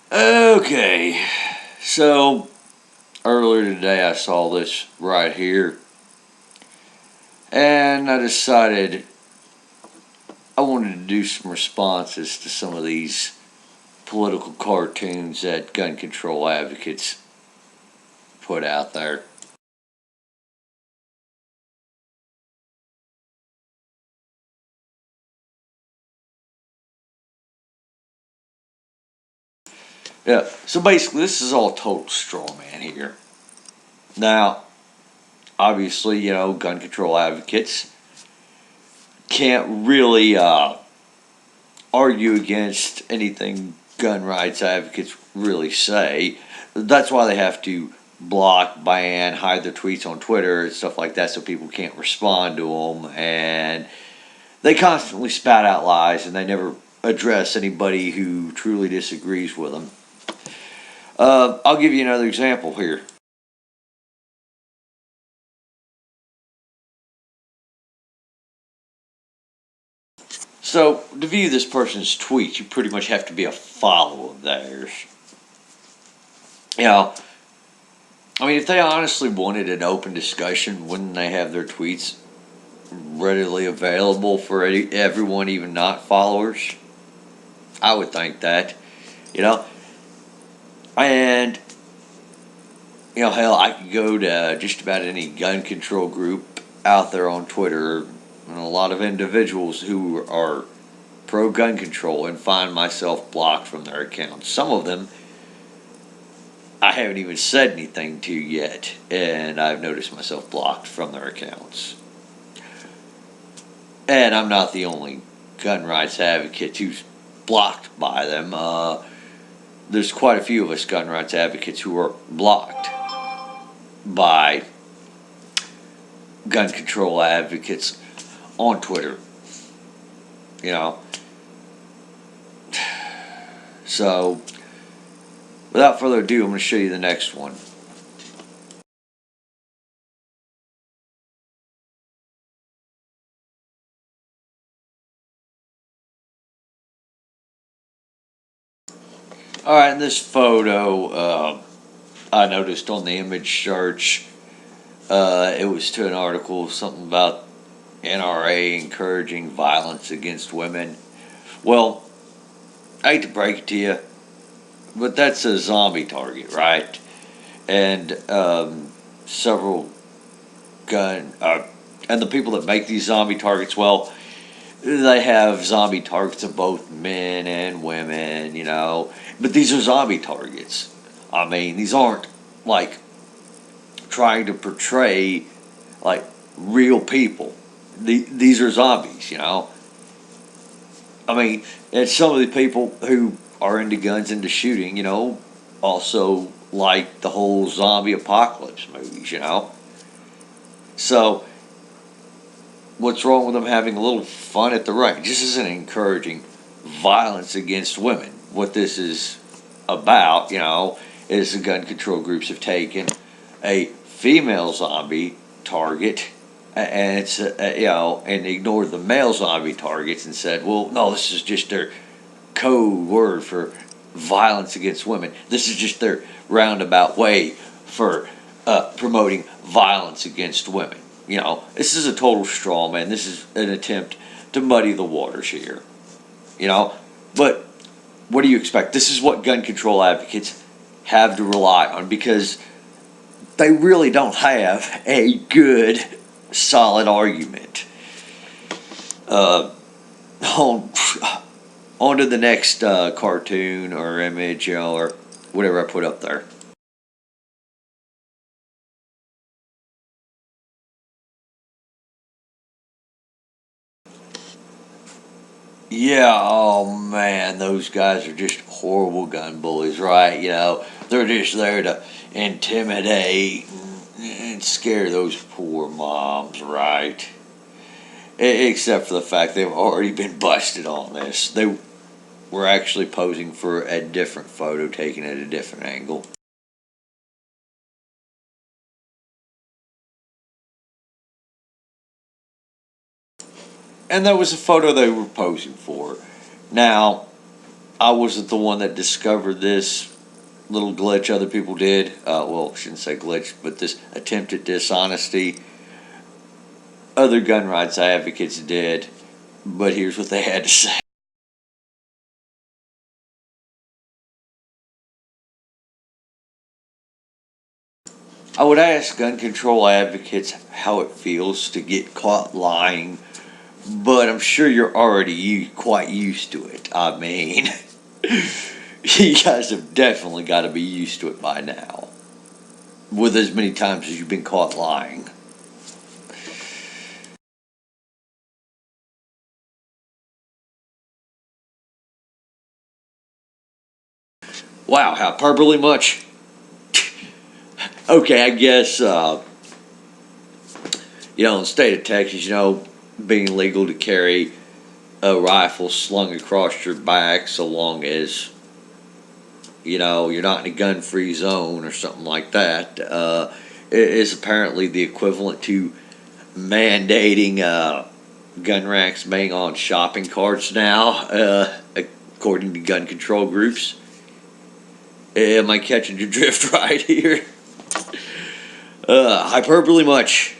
Okay, so earlier today I saw this right here, and I decided I wanted to do some responses to some of these political cartoons that gun control advocates put out there. Yeah, so basically, this is all total straw man here. Now, obviously, gun control advocates can't really argue against anything gun rights advocates really say. That's why they have to block, ban, hide their tweets on Twitter and stuff like that so people can't respond to them. And they constantly spout out lies and they never address anybody who truly disagrees with them. I'll give you another example here. So, to view this person's tweets, you pretty much have to be a follower of theirs. You know, I mean, if they honestly wanted an open discussion, wouldn't they have their tweets readily available for everyone, even not followers? I would think that, you know. And, hell, I could go to just about any gun control group out there on Twitter and a lot of individuals who are pro gun control and find myself blocked from their accounts. Some of them I haven't even said anything to yet, and I've noticed myself blocked from their accounts. And I'm not the only gun rights advocate who's blocked by them. There's quite a few of us gun rights advocates who are blocked by gun control advocates on Twitter. You know, so without further ado, I'm going to show you the next one. All right, in this photo, I noticed on the image search, it was to an article, something about NRA encouraging violence against women. Well, I hate to break it to you, but that's a zombie target, right? And several gun, and the people that make these zombie targets, well, they have zombie targets of both men and women, but these are zombie targets. I mean, these aren't like trying to portray like real people. These are zombies. I mean, and some of the people who are into guns, into shooting, also like the whole zombie apocalypse movies. So, what's wrong with them having a little fun at the right? This isn't encouraging violence against women. What this is about, is the gun control groups have taken a female zombie target and it's and ignored the male zombie targets and said, well, no, this is just their code word for violence against women. This is just their roundabout way for promoting violence against women. This is a total straw man. This is an attempt to muddy the waters here. But what do you expect? This is what gun control advocates have to rely on because they really don't have a good, solid argument. Uh, on, on to the next cartoon or image, or whatever I put up there. Yeah, oh man, those guys are just horrible gun bullies, right? They're just there to intimidate and scare those poor moms, right? Except for the fact they've already been busted on this. They were actually posing for a different photo taken at a different angle. And that was a photo they were posing for. Now, I wasn't the one that discovered this little glitch. Other people did. Well, I shouldn't say glitch, but this attempted dishonesty. Other gun rights advocates did. But here's what they had to say. I would ask gun control advocates how it feels to get caught lying, but I'm sure you're already quite used to it. I mean, you guys have definitely got to be used to it by now, with as many times as you've been caught lying. Wow, hyperbole much? Okay, I guess, in the state of Texas, being legal to carry a rifle slung across your back so long as, you're not in a gun free zone or something like that, is apparently the equivalent to mandating gun racks being on shopping carts now, according to gun control groups. Am I catching your drift right here? Hyperbole much?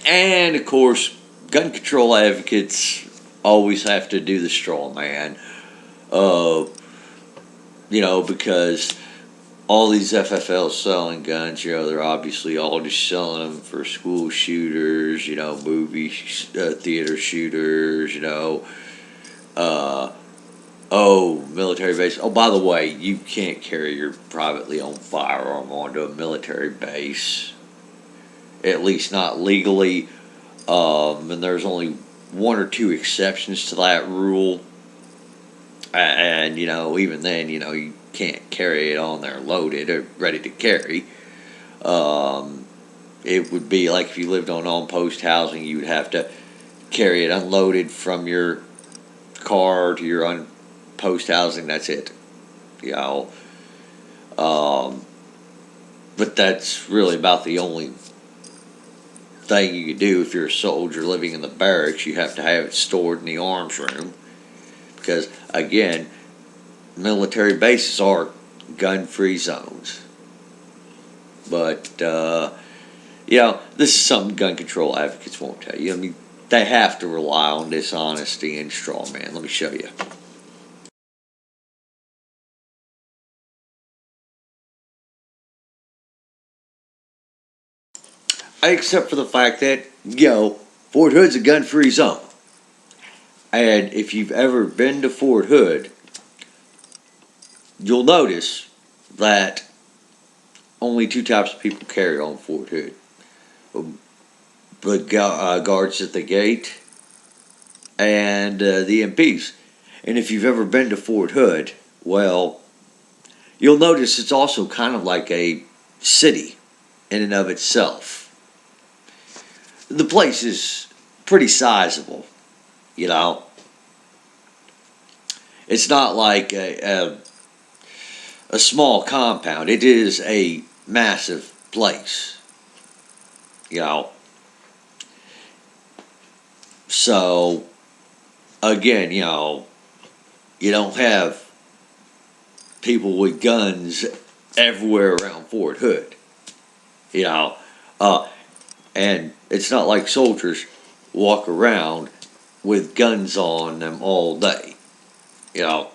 And of course, gun control advocates always have to do the straw man. Uh, because all these FFLs selling guns, they're obviously all just selling them for school shooters, movie theater shooters, uh, military base. Oh, by the way, you can't carry your privately owned firearm onto a military base, at least not legally. And there's only one or two exceptions to that rule. And, even then, you can't carry it on there loaded or ready to carry. Um, it would be like if you lived on post housing, you would have to carry it unloaded from your car to your post housing. That's it. You know, um, but that's really about the only thing you could do if you're a soldier living in the barracks. You have to have it stored in the arms room because, again, military bases are gun-free zones. But this is something gun control advocates won't tell you. I mean, they have to rely on dishonesty and straw man. Let me show you. Except for the fact that, Fort Hood's a gun-free zone. And if you've ever been to Fort Hood, you'll notice that only two types of people carry on Fort Hood. The guards at the gate and the MPs. And if you've ever been to Fort Hood, well, you'll notice it's also kind of like a city in and of itself. The place is pretty sizable, you know. It's not like a small compound. It is a massive place, you know. So, again, you don't have people with guns everywhere around Fort Hood, you know. Uh, and it's not like soldiers walk around with guns on them all day, you know.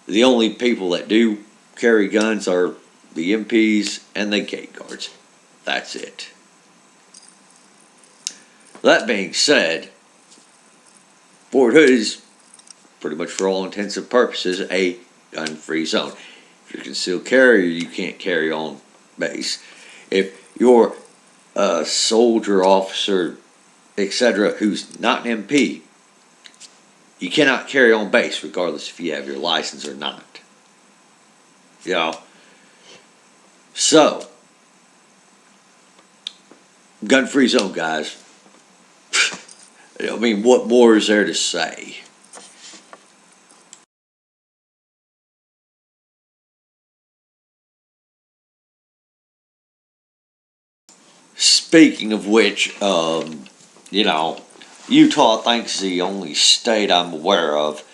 The only people that do carry guns are the MPs and the gate guards. That's it. That being said, Fort Hood is pretty much for all intents and purposes a gun-free zone. If you're a concealed carrier, you can't carry on base. If you're a soldier, officer, etc., who's not an MP, you cannot carry on base regardless if you have your license or not. You know? So, gun-free zone, guys. I mean, what more is there to say? Speaking of which, you know, Utah, I think, is the only state I'm aware of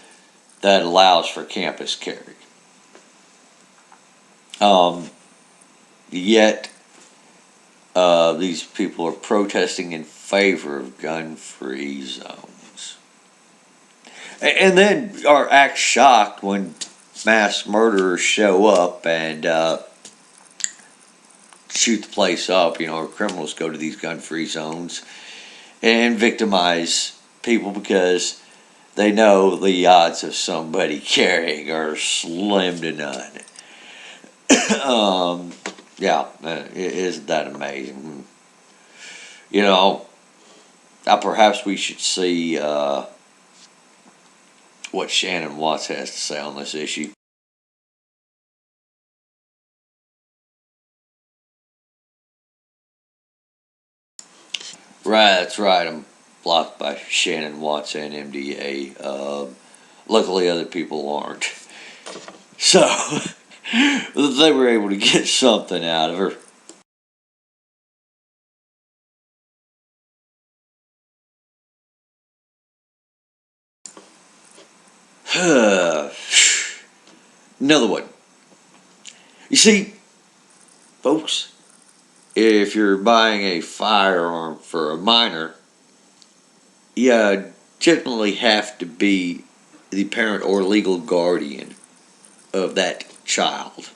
that allows for campus carry. Um, Yet, these people are protesting in favor of gun-free zones. And then are act shocked when mass murderers show up and shoot the place up, or criminals go to these gun-free zones and victimize people because they know the odds of somebody carrying are slim to none. Yeah, isn't that amazing? You know, perhaps we should see what Shannon Watts has to say on this issue. Right, that's right. I'm blocked by Shannon Watts and MDA. Luckily, other people aren't. So, they were able to get something out of her. Another one. You see, folks, if you're buying a firearm for a minor, you generally have to be the parent or legal guardian of that child.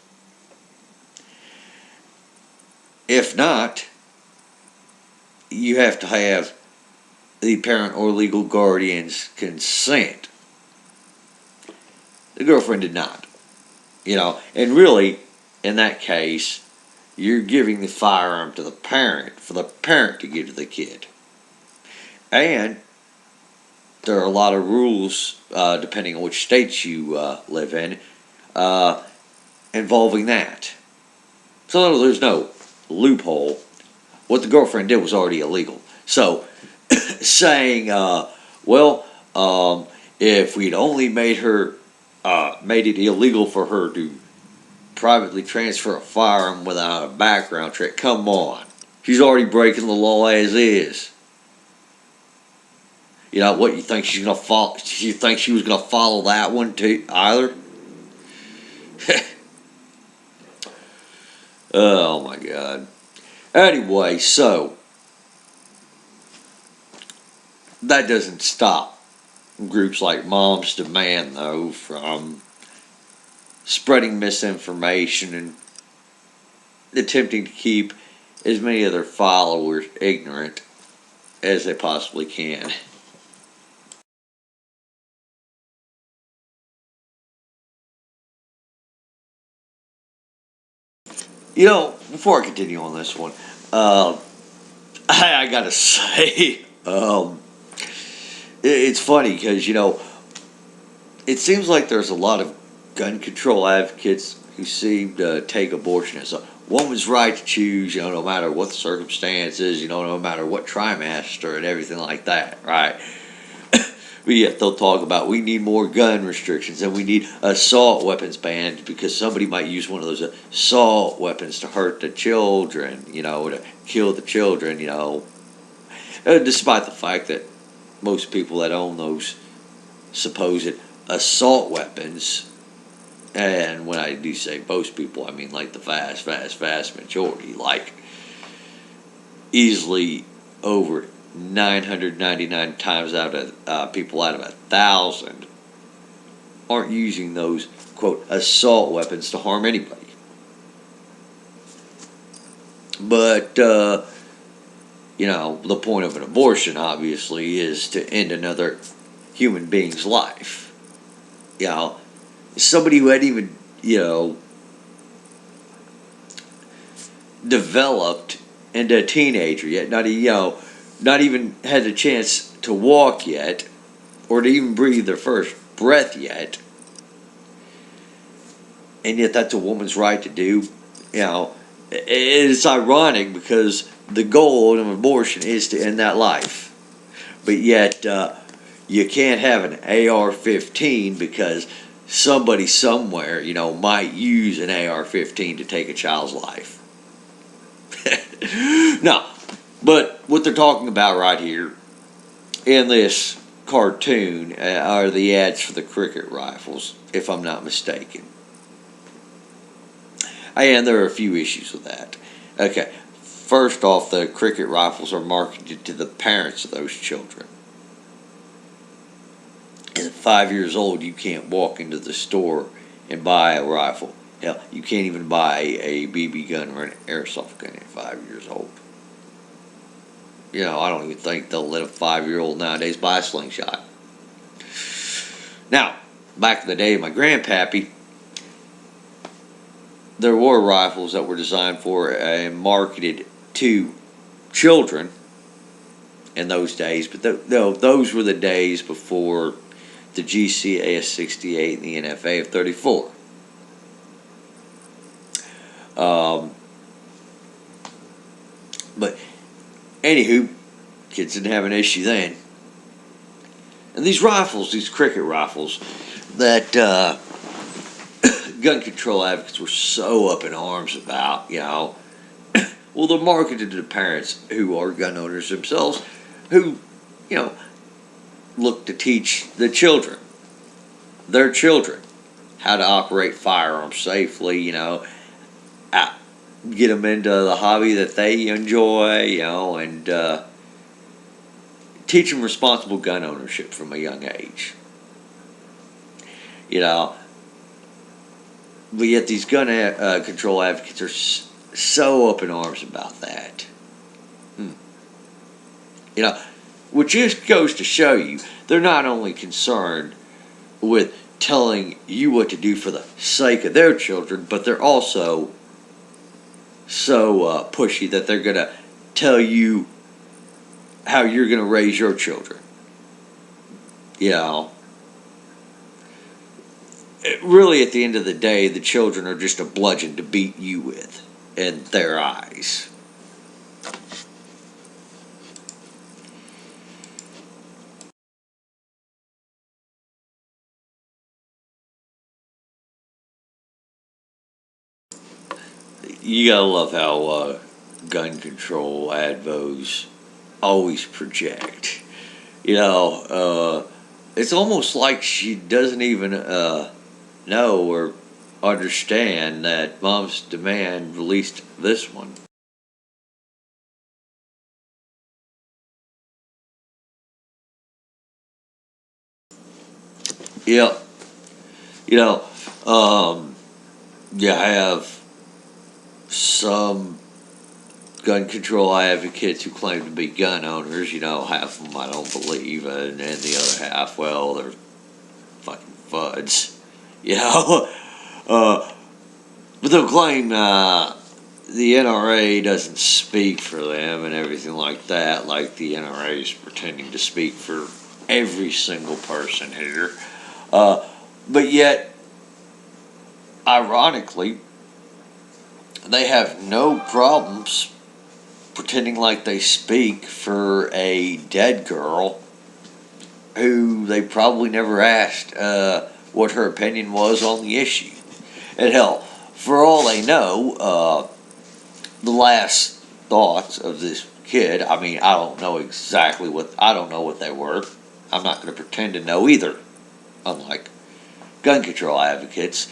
If not, you have to have the parent or legal guardian's consent. The girlfriend did not. And really, in that case, you're giving the firearm to the parent for the parent to give to the kid. And there are a lot of rules, depending on which states you live in, involving that. So there's no loophole. What the girlfriend did was already illegal. So saying, if we'd only made it illegal for her to privately transfer a firearm without a background check, come on. She's already breaking the law as is. What, you think she's gonna follow? You think she was gonna follow that one too, either? Oh my God. Anyway, so that doesn't stop groups like Moms Demand, though, from spreading misinformation and attempting to keep as many of their followers ignorant as they possibly can. Before I continue on this one, I gotta say, it's funny because, it seems like there's a lot of gun control advocates who seem to take abortion as a woman's right to choose, no matter what the circumstances, no matter what trimester and everything like that, right? But yet they'll talk about we need more gun restrictions and we need assault weapons banned because somebody might use one of those assault weapons to hurt the children, to kill the children, despite the fact that most people that own those supposed assault weapons, and when I do say most people, I mean like the vast majority, like easily over 999 times out of people out of 1,000 aren't using those, quote, assault weapons to harm anybody. But, the point of an abortion, obviously, is to end another human being's life. Somebody who hadn't even, developed into a teenager yet, not even had a chance to walk yet, or to even breathe their first breath yet, and yet that's a woman's right to do. It's ironic because the goal of an abortion is to end that life, but yet you can't have an AR-15 because somebody somewhere, might use an AR-15 to take a child's life. Now, But what they're talking about right here in this cartoon are the ads for the Cricket rifles, if I'm not mistaken. And there are a few issues with that. Okay, first off, the Cricket rifles are marketed to the parents of those children. At 5 years old, you can't walk into the store and buy a rifle. Hell, you can't even buy a BB gun or an airsoft gun at 5 years old. I don't even think they'll let a 5-year-old nowadays buy a slingshot. Now, back in the day of my grandpappy, there were rifles that were designed for and marketed to children in those days, but those were the days before the GCAS 68 and the NFA of 34. But anywho, kids didn't have an issue then. And these rifles, these Cricket rifles, that gun control advocates were so up in arms about, well, they're marketed to parents who are gun owners themselves, who, look to teach the children, their children, how to operate firearms safely, get them into the hobby that they enjoy, and teach them responsible gun ownership from a young age. But yet these gun control advocates are so up in arms about that. Which just goes to show you, they're not only concerned with telling you what to do for the sake of their children, but they're also so pushy that they're going to tell you how you're going to raise your children. Really, at the end of the day, the children are just a bludgeon to beat you with in their eyes. You gotta love how gun control advos always project. It's almost like she doesn't even know or understand that Mom's Demand released this one. Yep. You have some gun control advocates who claim to be gun owners. Half of them I don't believe, and then the other half, well, they're fucking fuds. But they'll claim the NRA doesn't speak for them and everything like that, like the NRA is pretending to speak for every single person here. But yet, ironically, they have no problems pretending like they speak for a dead girl who they probably never asked what her opinion was on the issue. And hell, for all they know, the last thoughts of this kid, I don't know what they were. I'm not going to pretend to know either, unlike gun control advocates.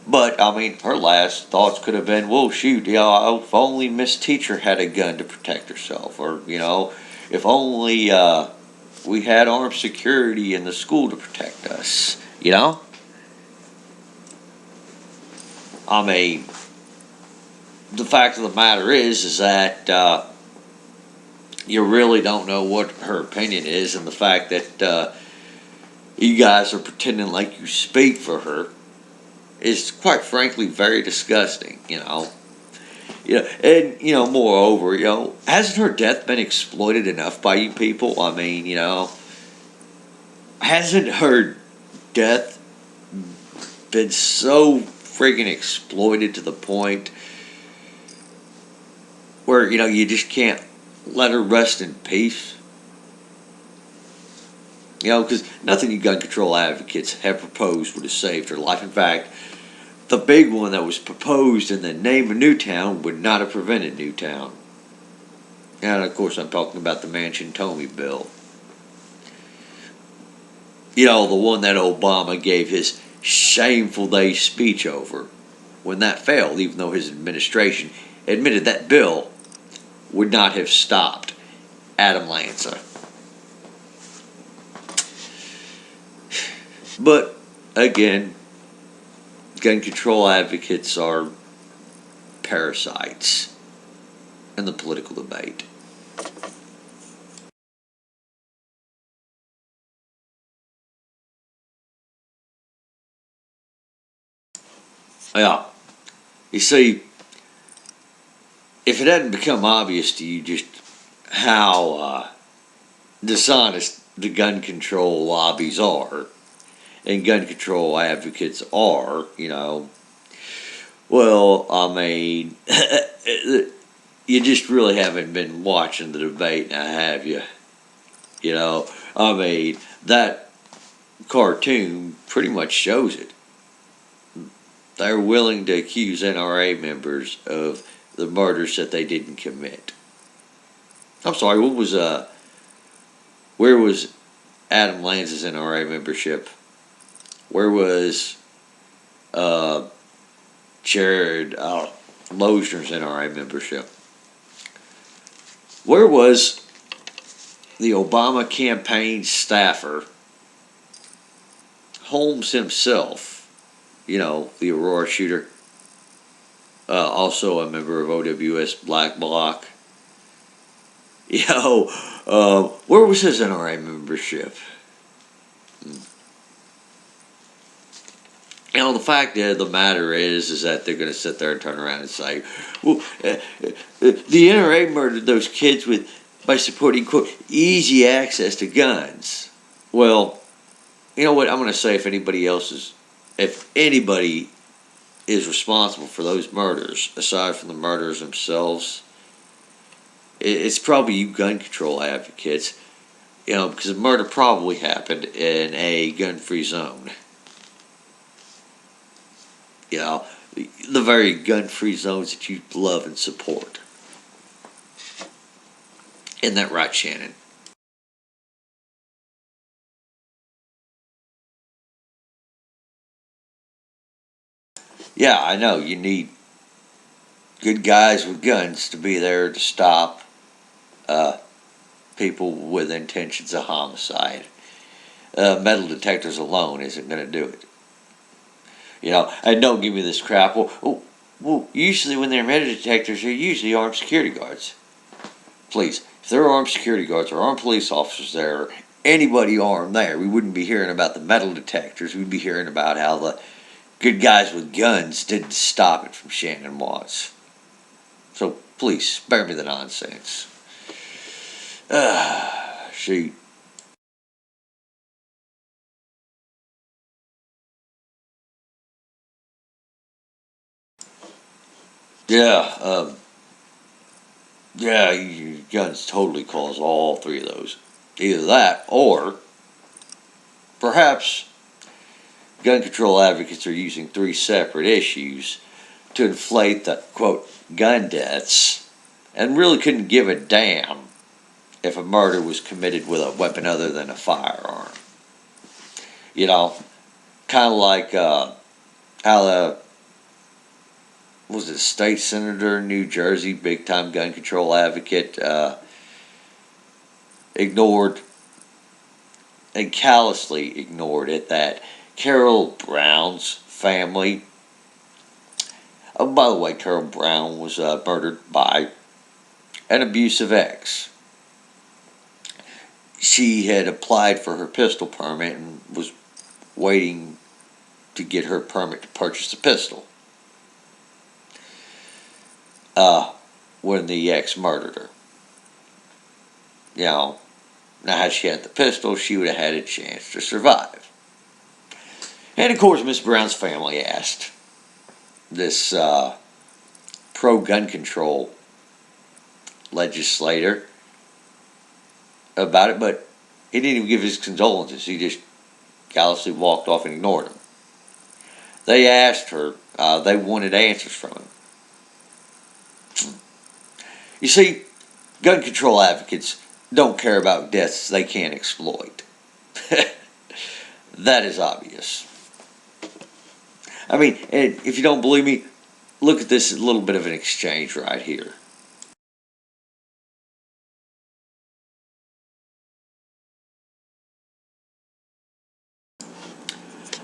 But, her last thoughts could have been, well, shoot, if only Miss Teacher had a gun to protect herself. Or, if only we had armed security in the school to protect us. The fact of the matter is that you really don't know what her opinion is, and the fact that you guys are pretending like you speak for her is, quite frankly, very disgusting. And moreover, hasn't her death been exploited enough by you people? Hasn't her death been so friggin' exploited to the point where, you just can't let her rest in peace? Because nothing you gun control advocates have proposed would have saved her life. In fact, the big one that was proposed in the name of Newtown would not have prevented Newtown. And of course, I'm talking about the Manchin-Tomei bill. You know, the one that Obama gave his shameful day speech over. When that failed, even though his administration admitted that bill would not have stopped Adam Lanza. But again, gun control advocates are parasites in the political debate. Yeah, you see, if it hadn't become obvious to you just how dishonest the gun control lobbies are and gun control advocates are, you know, well, I mean, you just really haven't been watching the debate now, have you? You know, I mean, that cartoon pretty much shows it. They're willing to accuse NRA members of the murders that they didn't commit. I'm sorry, where was Adam Lanza's NRA membership? Where was uh, Jared Lochner's NRA membership? Where was the Obama campaign staffer, Holmes himself, you know, the Aurora shooter, also a member of OWS Black Bloc? You know, where was his NRA membership? You know, the fact of the matter is that they're going to sit there and turn around and say, well, the NRA murdered those kids by supporting, quote, easy access to guns. Well, you know what? I'm going to say if anybody is responsible for those murders, aside from the murderers themselves, it's probably you gun control advocates. You know, because the murder probably happened in a gun-free zone. You know, the very gun-free zones that you love and support. Isn't that right, Shannon? Yeah, I know. You need good guys with guns to be there to stop uh, people with intentions of homicide. Metal detectors alone isn't going to do it. You know, and don't give me this crap. Well, usually when they're metal detectors, they're usually armed security guards. Please, if there are armed security guards or armed police officers there, or anybody armed there, we wouldn't be hearing about the metal detectors. We'd be hearing about how the good guys with guns didn't stop it from Shannon Watts. So please, spare me the nonsense. Shoot. Yeah, yeah, your guns totally cause all three of those. Either that, or perhaps gun control advocates are using three separate issues to inflate the, quote, gun deaths, and really couldn't give a damn if a murder was committed with a weapon other than a firearm. You know, kind of like how the was it state senator in New Jersey, big time gun control advocate, ignored and callously ignored it that Carol Brown's family. Oh, by the way, Carol Brown was murdered by an abusive ex. She had applied for her pistol permit and was waiting to get her permit to purchase a pistol when the ex murdered her. You know, now had she had the pistol, she would have had a chance to survive. And of course, Miss Brown's family asked this pro-gun control legislator about it, but he didn't even give his condolences. He just callously walked off and ignored him. They asked her, they wanted answers from him. You see, gun control advocates don't care about deaths they can't exploit. That is obvious. I mean, if you don't believe me, look at this little bit of an exchange right here.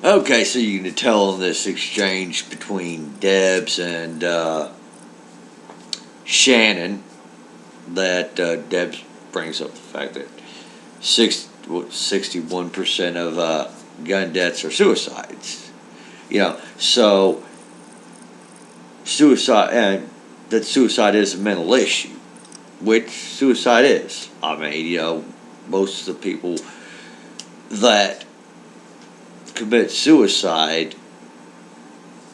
Okay, so you can tell in this exchange between Debs and Shannon that Debs brings up the fact that 61% of gun deaths are suicides. So suicide, and that suicide is a mental issue, which suicide is. I mean, most of the people that commit suicide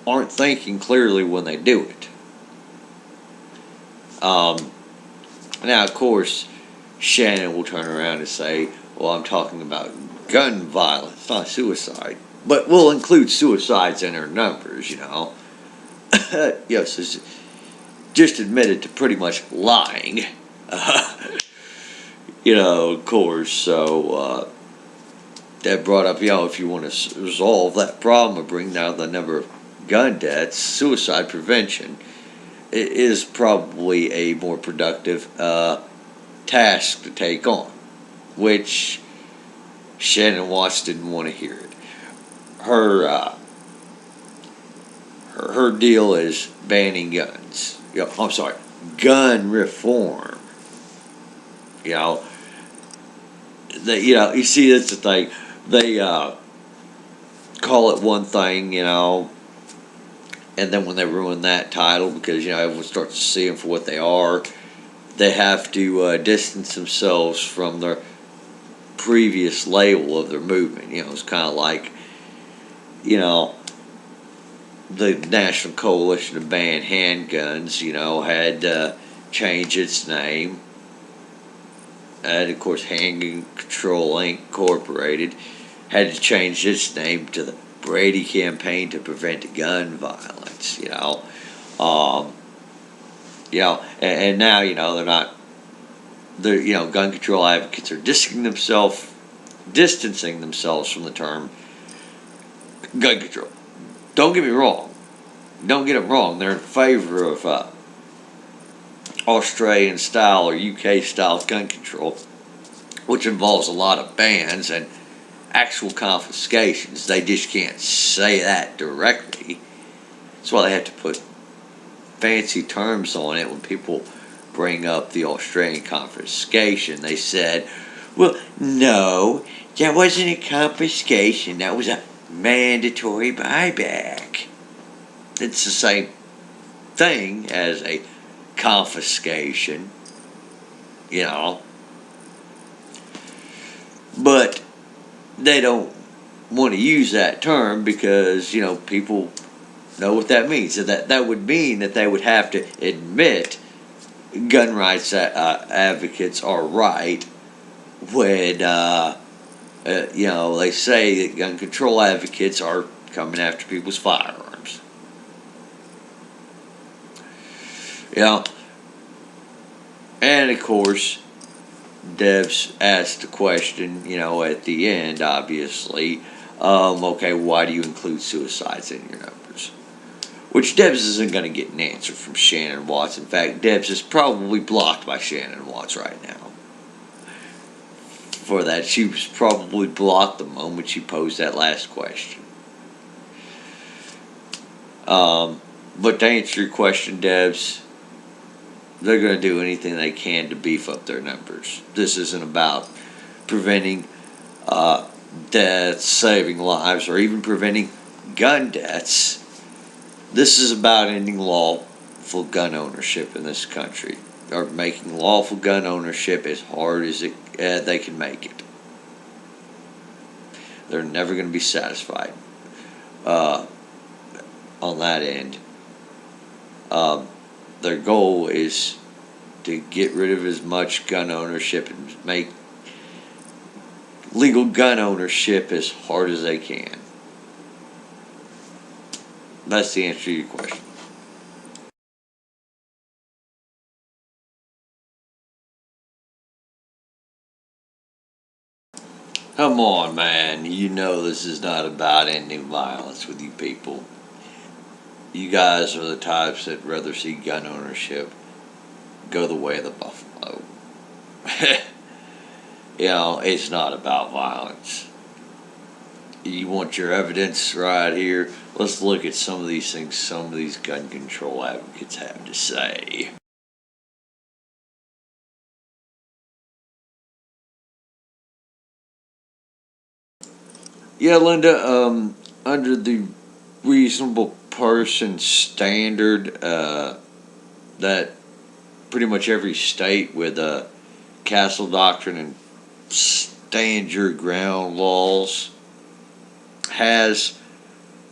aren't thinking clearly when they do it. Now, of course, Shannon will turn around and say, well, I'm talking about gun violence, not suicide. But we'll include suicides in our numbers, Yes, it's just admitted to pretty much lying. Of course, so that brought up, if you want to resolve that problem or bring down the number of gun deaths, suicide prevention is probably a more productive task to take on, which Shannon Watts didn't want to hear it. Her deal is banning guns. I'm sorry, gun reform. You see, that's the thing. They call it one thing, and then when they ruin that title, because everyone starts to see them for what they are, they have to distance themselves from their previous label of their movement. It's kind of like, the National Coalition to Ban Handguns, had changed its name. And of course, Handgun Control Inc. Incorporated had to change its name to the Brady Campaign to Prevent Gun Violence. And now they're not. They're gun control advocates are distancing themselves from the term gun control. Don't get me wrong. Don't get them wrong. They're in favor of Australian style or UK style gun control, which involves a lot of bans and actual confiscations. They just can't say that directly. That's why they have to put fancy terms on it when people bring up the Australian confiscation. They said, well, no, that wasn't a confiscation. That was a mandatory buyback. It's the same thing as a confiscation, But they don't want to use that term because, people know what that means. So that would mean that they would have to admit gun rights advocates are right when, they say that gun control advocates are coming after people's firearms. And of course, Debs asked the question, at the end, obviously, okay, why do you include suicides in your numbers? Which Debs isn't going to get an answer from Shannon Watts. In fact, Debs is probably blocked by Shannon Watts right now. For that, she was probably blocked the moment she posed that last question. But to answer your question, Debs, they're going to do anything they can to beef up their numbers. This isn't about preventing deaths, saving lives, or even preventing gun deaths. This is about ending lawful gun ownership in this country, or making lawful gun ownership as hard as they can make it. They're never going to be satisfied on that end. Their goal is to get rid of as much gun ownership and make legal gun ownership as hard as they can. That's the answer to your question. Come on, man. You know this is not about ending violence with you people. You guys are the types that rather see gun ownership go the way of the buffalo. It's not about violence. You want your evidence right here? Let's look at some of these things some of these gun control advocates have to say. Yeah, Linda, under the reasonable person standard, that pretty much every state with a castle doctrine and stand your ground laws has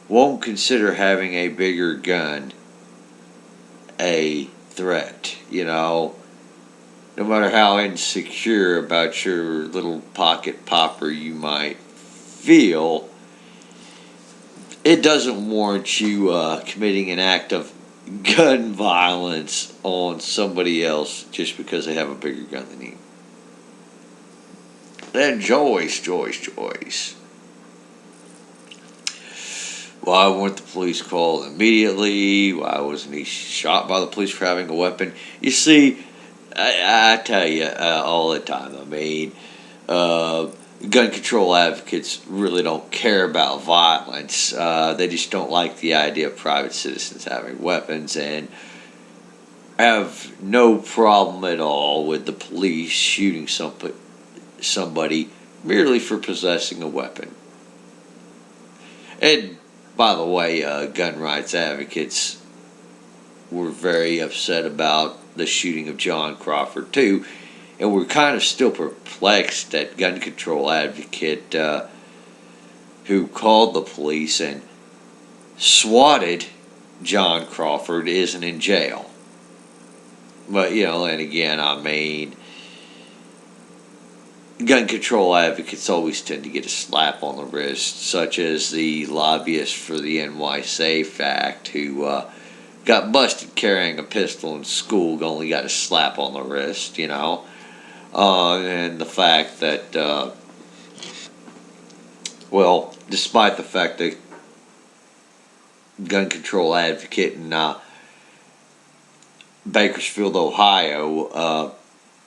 won't consider having a bigger gun a threat. No matter how insecure about your little pocket popper you might feel, it doesn't warrant you committing an act of gun violence on somebody else just because they have a bigger gun than you. Then Joyce. Why weren't the police called immediately? Why wasn't he shot by the police for having a weapon? You see, I tell you all the time. Uh, gun control advocates really don't care about violence. They just don't like the idea of private citizens having weapons and have no problem at all with the police shooting somebody merely for possessing a weapon. And by the way, gun rights advocates were very upset about the shooting of John Crawford too, and we're kind of still perplexed that gun control advocate who called the police and swatted John Crawford isn't in jail. But and again, gun control advocates always tend to get a slap on the wrist, such as the lobbyist for the NY Safe Act who got busted carrying a pistol in school, only got a slap on the wrist, and the fact that, despite the fact that gun control advocate in Bakersfield, Ohio,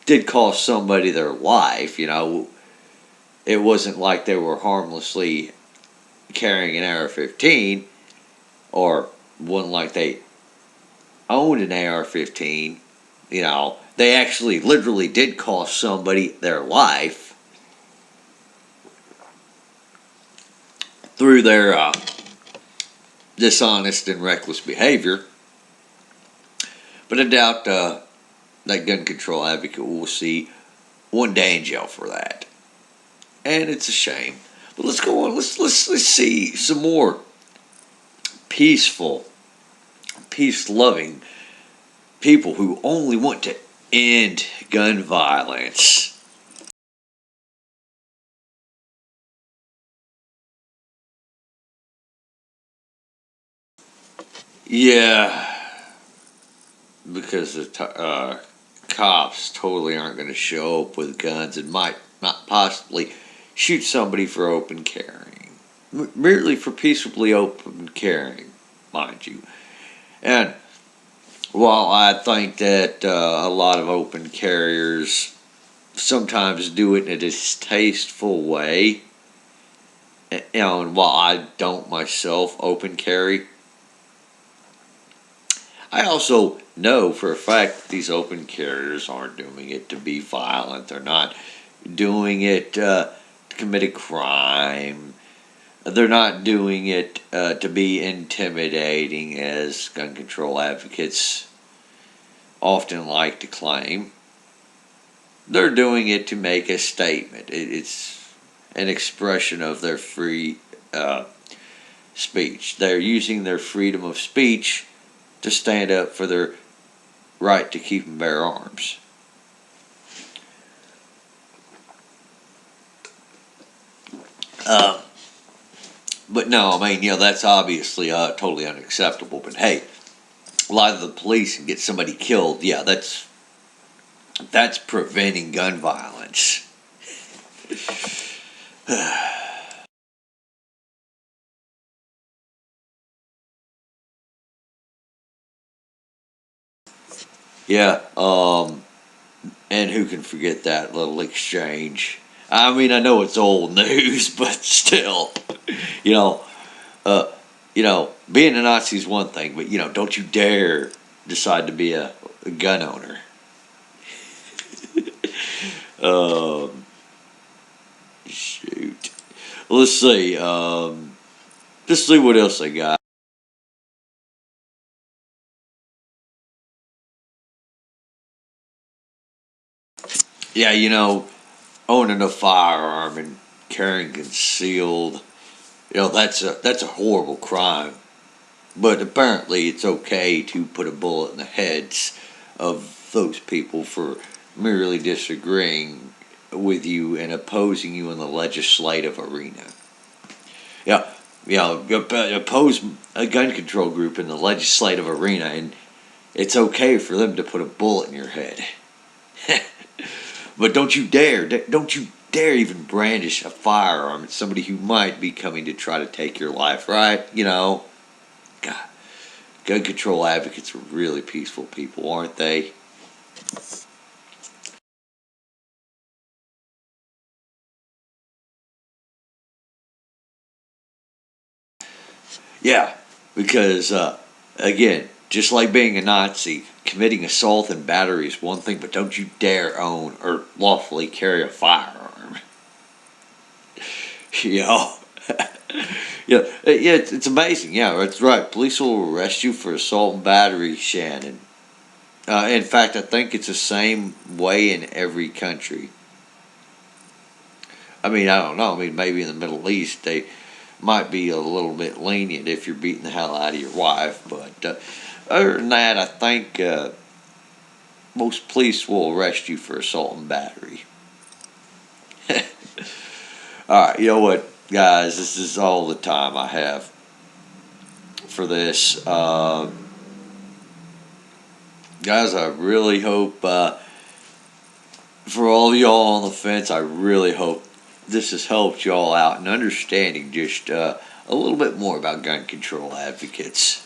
did cost somebody their life, it wasn't like they were harmlessly carrying an AR-15, or wasn't like they owned an AR-15. They actually literally did cost somebody their life through their dishonest and reckless behavior. But I doubt that gun control advocate will see one day in jail for that, and it's a shame. But let's go on. Let's see some more peaceful, peace-loving people who only want to end gun violence. Yeah, because the cops totally aren't going to show up with guns and might not possibly shoot somebody for open carrying. Merely for peaceably open carrying, mind you. And while I think that a lot of open carriers sometimes do it in a distasteful way, and while I don't myself open carry, I also know for a fact that these open carriers aren't doing it to be violent. They're not doing it to commit a crime. They're not doing it to be intimidating, as gun control advocates often like to claim. They're doing it to make a statement. It's an expression of their free speech. They're using their freedom of speech to stand up for their right to keep and bear arms. But no, that's obviously totally unacceptable. But hey, lie to the police and get somebody killed, yeah, that's preventing gun violence. Yeah, and who can forget that little exchange? I mean, I know it's old news, but still, you know, uh, being a Nazi is one thing, but don't you dare decide to be a gun owner. Um, Shoot. Let's see. Let's see what else I got. Yeah, owning a firearm and carrying concealed, that's a horrible crime. But apparently, it's okay to put a bullet in the heads of those people for merely disagreeing with you and opposing you in the legislative arena. Yeah, oppose a gun control group in the legislative arena, and it's okay for them to put a bullet in your head. But don't you dare even brandish a firearm at somebody who might be coming to try to take your life, right? God, gun control advocates are really peaceful people, aren't they? Yeah, because again, just like being a Nazi, committing assault and battery is one thing, but don't you dare own or lawfully carry a firearm. You know, it's amazing. Yeah, that's right. Police will arrest you for assault and battery, Shannon. In fact, I think it's the same way in every country. I mean, I don't know. I mean, maybe in the Middle East they might be a little bit lenient if you're beating the hell out of your wife, but other than that, I think most police will arrest you for assault and battery. All right, you know what, guys? This is all the time I have for this. Guys, I really hope for all y'all on the fence, I really hope this has helped y'all out in understanding just a little bit more about gun control advocates.